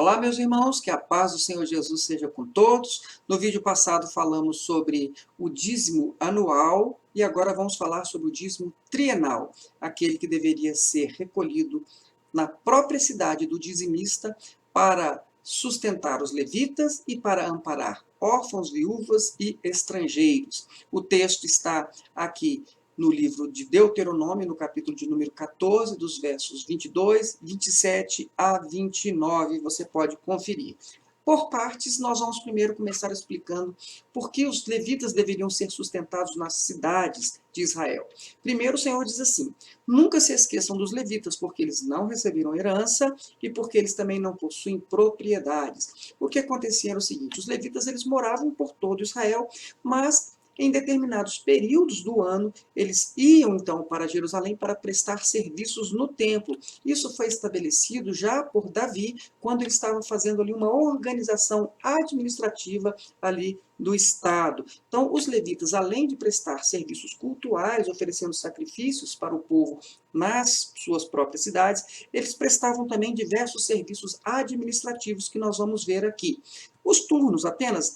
Olá, meus irmãos, que a paz do Senhor Jesus seja com todos. No vídeo passado falamos sobre o dízimo anual e agora vamos falar sobre o dízimo trienal, aquele que deveria ser recolhido na própria cidade do dizimista para sustentar os levitas e para amparar órfãos, viúvas e estrangeiros. O texto está aqui no livro de Deuteronômio, no capítulo de número 14, dos versos 22, 27 a 29, você pode conferir. Por partes, nós vamos primeiro começar explicando por que os levitas deveriam ser sustentados nas cidades de Israel. Primeiro, o Senhor diz assim: nunca se esqueçam dos levitas, porque eles não receberam herança e porque eles também não possuem propriedades. O que acontecia era o seguinte: os levitas eles moravam por todo Israel, mas em determinados períodos do ano, eles iam então para Jerusalém para prestar serviços no templo. Isso foi estabelecido já por Davi, quando ele estava fazendo ali uma organização administrativa ali do Estado. Então, os levitas, além de prestar serviços cultuais, oferecendo sacrifícios para o povo nas suas próprias cidades, eles prestavam também diversos serviços administrativos que nós vamos ver aqui. Os turnos, apenas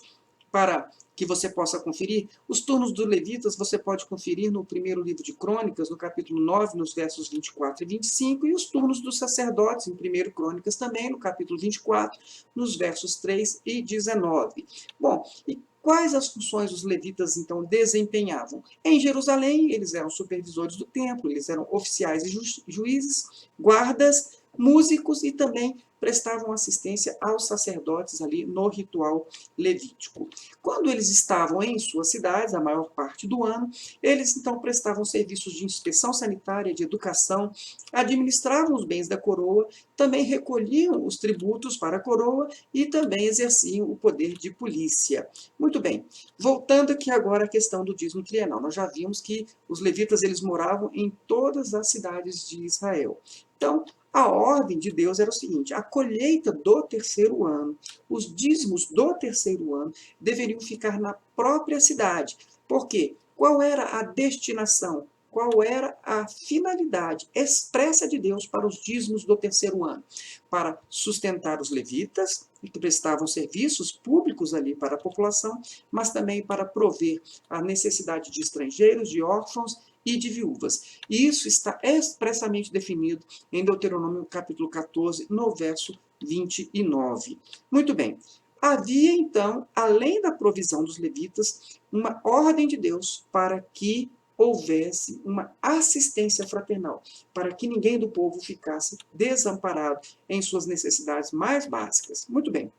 para que você possa conferir, os turnos dos levitas você pode conferir no primeiro livro de Crônicas, no capítulo 9, nos versos 24 e 25, e os turnos dos sacerdotes, em 1 Crônicas também, no capítulo 24, nos versos 3 e 19. Bom, e quais as funções os levitas, então, desempenhavam? Em Jerusalém, eles eram supervisores do templo, eles eram oficiais e juízes, guardas, músicos e também prestavam assistência aos sacerdotes ali no ritual levítico. Quando eles estavam em suas cidades, a maior parte do ano, eles então prestavam serviços de inspeção sanitária, de educação, administravam os bens da coroa, também recolhiam os tributos para a coroa e também exerciam o poder de polícia. Muito bem, voltando aqui agora à questão do dízimo trienal, nós já vimos que os levitas eles moravam em todas as cidades de Israel. Então, a ordem de Deus era o seguinte: a colheita do terceiro ano, os dízimos do terceiro ano, deveriam ficar na própria cidade. Por quê? Qual era a destinação? Qual era a finalidade expressa de Deus para os dízimos do terceiro ano? Para sustentar os levitas, que prestavam serviços públicos ali para a população, mas também para prover a necessidade de estrangeiros, de órfãos e de viúvas. E isso está expressamente definido em Deuteronômio capítulo 14, no verso 29. Muito bem. Havia, então, além da provisão dos levitas, uma ordem de Deus para que houvesse uma assistência fraternal, para que ninguém do povo ficasse desamparado em suas necessidades mais básicas. Muito bem.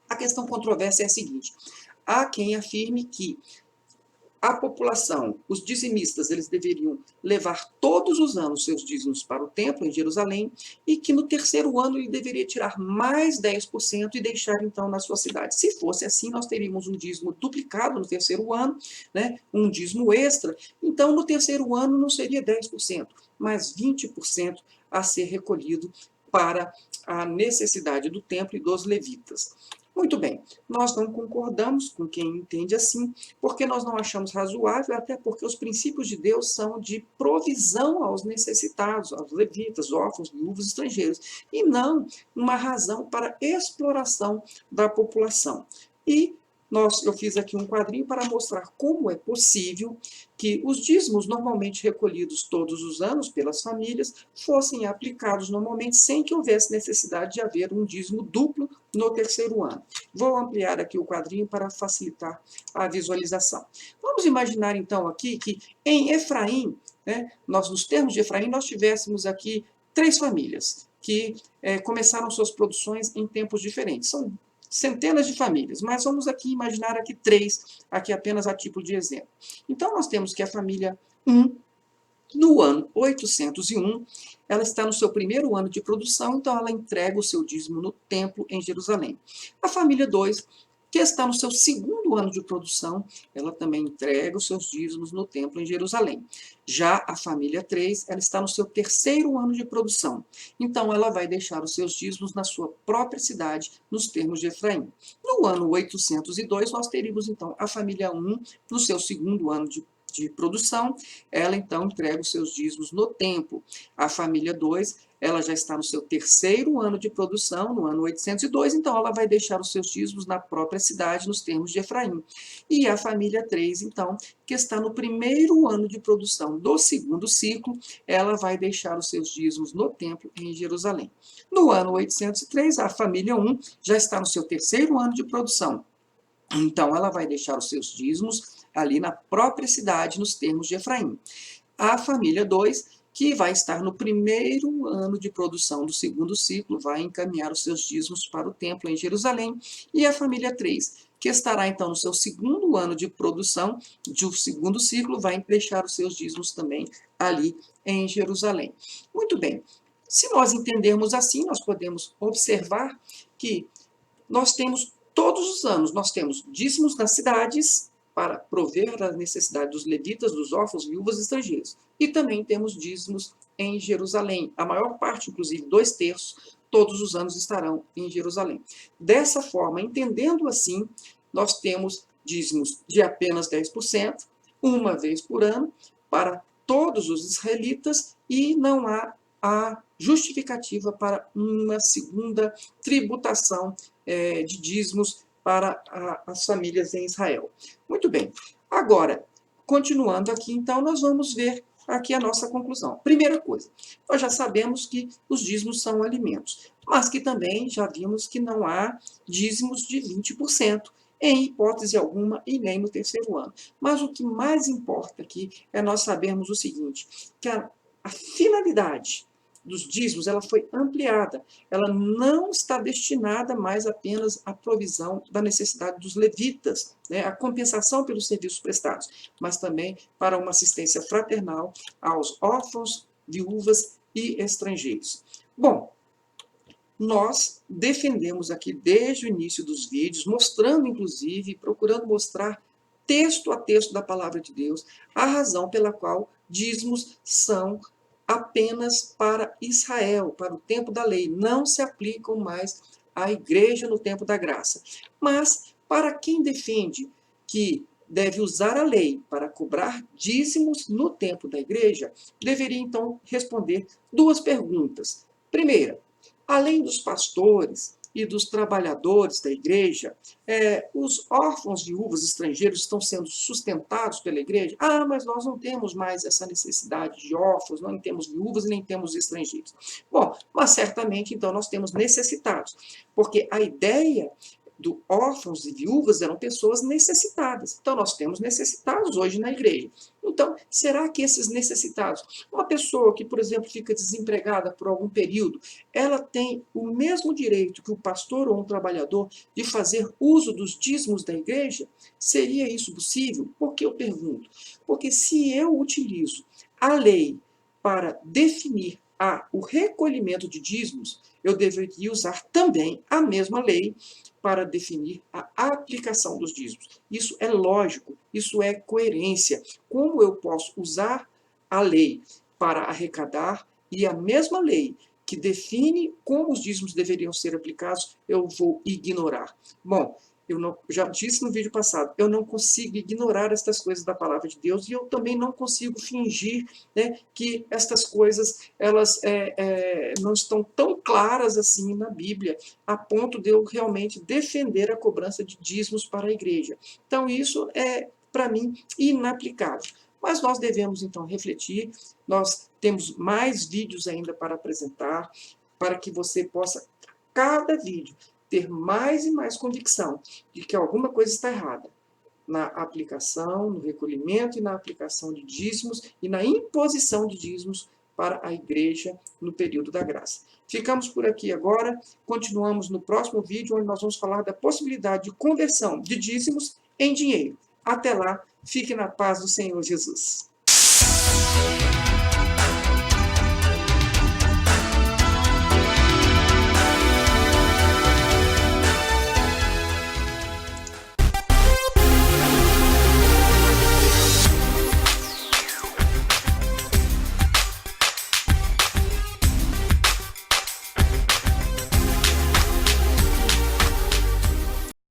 A questão controversa é a seguinte: há quem afirme que a população, os dizimistas, eles deveriam levar todos os anos seus dízimos para o templo em Jerusalém e que no terceiro ano ele deveria tirar mais 10% e deixar então na sua cidade. Se fosse assim, nós teríamos um dízimo duplicado no terceiro ano, né, um dízimo extra. Então, no terceiro ano não seria 10%, mas 20% a ser recolhido para a necessidade do templo e dos levitas. Muito bem, nós não concordamos com quem entende assim, porque nós não achamos razoável, até porque os princípios de Deus são de provisão aos necessitados, aos levitas, órfãos, viúvos, estrangeiros, e não uma razão para exploração da população. E eu fiz aqui um quadrinho para mostrar como é possível que os dízimos normalmente recolhidos todos os anos pelas famílias fossem aplicados normalmente sem que houvesse necessidade de haver um dízimo duplo no terceiro ano. Vou ampliar aqui o quadrinho para facilitar a visualização. Vamos imaginar então aqui que em Efraim, né, nos termos de Efraim, nós tivéssemos aqui 3 famílias que começaram suas produções em tempos diferentes. São centenas de famílias, mas vamos aqui imaginar aqui 3, aqui apenas a título de exemplo. Então, nós temos que a família 1, no ano 801, ela está no seu primeiro ano de produção, então ela entrega o seu dízimo no templo em Jerusalém. A família 2, que está no seu segundo ano de produção, ela também entrega os seus dízimos no templo em Jerusalém. Já a família 3, ela está no seu terceiro ano de produção, então ela vai deixar os seus dízimos na sua própria cidade, nos termos de Efraim. No ano 802, nós teríamos então a família 1 no seu segundo ano de produção, ela então entrega os seus dízimos no tempo. A família 2, ela já está no seu terceiro ano de produção, no ano 802, então ela vai deixar os seus dízimos na própria cidade, nos termos de Efraim. E a família 3, então, que está no primeiro ano de produção do segundo ciclo, ela vai deixar os seus dízimos no templo em Jerusalém. No ano 803, a família 1 já está no seu terceiro ano de produção. Então, ela vai deixar os seus dízimos ali na própria cidade, nos termos de Efraim. A família 2, que vai estar no primeiro ano de produção do segundo ciclo, vai encaminhar os seus dízimos para o templo em Jerusalém. E a família 3, que estará então no seu segundo ano de produção do segundo ciclo, vai deixar os seus dízimos também ali em Jerusalém. Muito bem, se nós entendermos assim, nós podemos observar que nós temos todos os anos, nós temos dízimos nas cidades para prover a necessidade dos levitas, dos órfãos, viúvas e estrangeiros. E também temos dízimos em Jerusalém. A maior parte, inclusive 2/3, todos os anos estarão em Jerusalém. Dessa forma, entendendo assim, nós temos dízimos de apenas 10%, uma vez por ano, para todos os israelitas, e não há a justificativa para uma segunda tributação de dízimos para as famílias em Israel. Muito bem. Agora, continuando aqui, então, nós vamos ver aqui a nossa conclusão. Primeira coisa, nós já sabemos que os dízimos são alimentos, mas que também já vimos que não há dízimos de 20%, em hipótese alguma, e nem no terceiro ano. Mas o que mais importa aqui é nós sabermos o seguinte, que a finalidade dos dízimos, ela foi ampliada. Ela não está destinada mais apenas à provisão da necessidade dos levitas, né, a compensação pelos serviços prestados, mas também para uma assistência fraternal aos órfãos, viúvas e estrangeiros. Bom, nós defendemos aqui desde o início dos vídeos, mostrando inclusive, procurando mostrar texto a texto da palavra de Deus, a razão pela qual dízimos são apenas para Israel, para o tempo da lei, não se aplicam mais à igreja no tempo da graça. Mas, para quem defende que deve usar a lei para cobrar dízimos no tempo da igreja, deveria então responder duas perguntas. Primeira, além dos pastores e dos trabalhadores da igreja, os órfãos, viúvas, estrangeiros estão sendo sustentados pela igreja? Ah, mas nós não temos mais essa necessidade de órfãos, não temos viúvas e nem temos estrangeiros. Bom, mas certamente, então, nós temos necessitados, porque a ideia do órfãos e viúvas eram pessoas necessitadas. Então, nós temos necessitados hoje na igreja. Então, será que esses necessitados, uma pessoa que, por exemplo, fica desempregada por algum período, ela tem o mesmo direito que o pastor ou um trabalhador de fazer uso dos dízimos da igreja? Seria isso possível? Por que eu pergunto? Porque se eu utilizo a lei para definir o recolhimento de dízimos, eu deveria usar também a mesma lei para definir a aplicação dos dízimos. Isso é lógico, isso é coerência. Como eu posso usar a lei para arrecadar e a mesma lei que define como os dízimos deveriam ser aplicados, eu vou ignorar? Bom, já disse no vídeo passado, eu não consigo ignorar estas coisas da palavra de Deus, e eu também não consigo fingir, né, que estas coisas elas não estão tão claras assim na Bíblia, a ponto de eu realmente defender a cobrança de dízimos para a igreja. Então, isso é, para mim, inaplicável. Mas nós devemos, então, refletir. Nós temos mais vídeos ainda para apresentar, para que você possa, cada vídeo, ter mais e mais convicção de que alguma coisa está errada na aplicação, no recolhimento e na aplicação de dízimos e na imposição de dízimos para a igreja no período da graça. Ficamos por aqui agora, continuamos no próximo vídeo, onde nós vamos falar da possibilidade de conversão de dízimos em dinheiro. Até lá, fique na paz do Senhor Jesus.